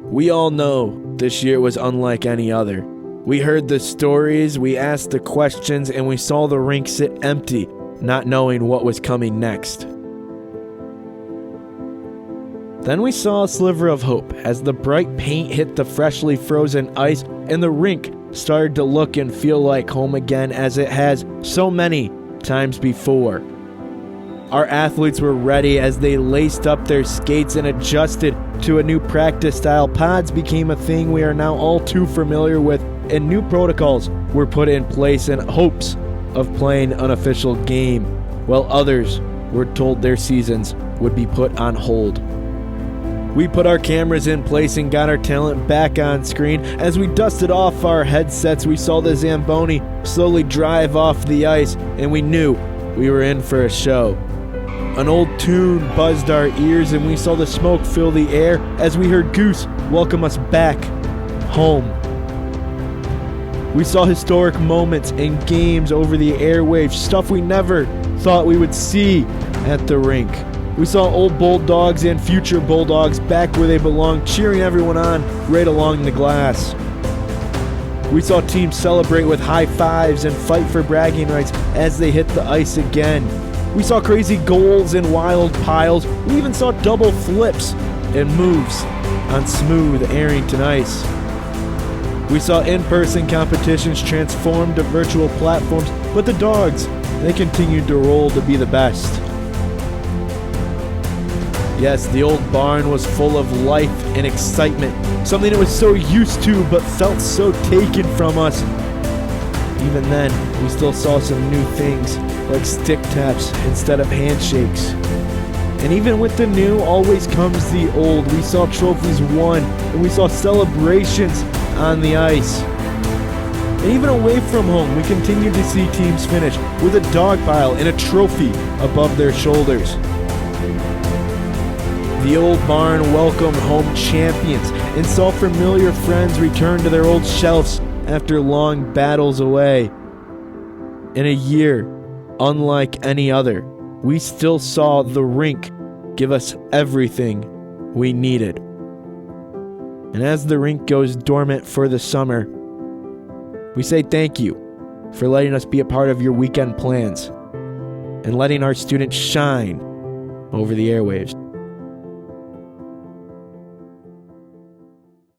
We all know this year was unlike any other. We heard the stories, we asked the questions, and we saw the rink sit empty, not knowing what was coming next. Then we saw a sliver of hope as the bright paint hit the freshly frozen ice and the rink started to look and feel like home again as it has so many times before. Our athletes were ready as they laced up their skates and adjusted to a new practice style. Pods became a thing we are now all too familiar with, and new protocols were put in place in hopes of playing an official game, while others were told their seasons would be put on hold. We put our cameras in place and got our talent back on screen. As we dusted off our headsets, we saw the Zamboni slowly drive off the ice, and we knew we were in for a show. An old tune buzzed our ears, and we saw the smoke fill the air as we heard Goose welcome us back home. We saw historic moments and games over the airwaves, stuff we never thought we would see at the rink. We saw old Bulldogs and future Bulldogs back where they belong, cheering everyone on right along the glass. We saw teams celebrate with high fives and fight for bragging rights as they hit the ice again. We saw crazy goals and wild piles. We even saw double flips and moves on smooth Arrington ice. We saw in-person competitions transform to virtual platforms, but the Dogs, they continued to roll to be the best. Yes, the old barn was full of life and excitement, something it was so used to but felt so taken from us. Even then, we still saw some new things, like stick taps instead of handshakes. And even with the new, always comes the old. We saw trophies won, and we saw celebrations on the ice. And even away from home, we continued to see teams finish with a dog pile and a trophy above their shoulders. The old barn welcomed home champions and saw familiar friends return to their old shelves after long battles away. In a year unlike any other, we still saw the rink give us everything we needed. And as the rink goes dormant for the summer, we say thank you for letting us be a part of your weekend plans and letting our students shine over the airwaves.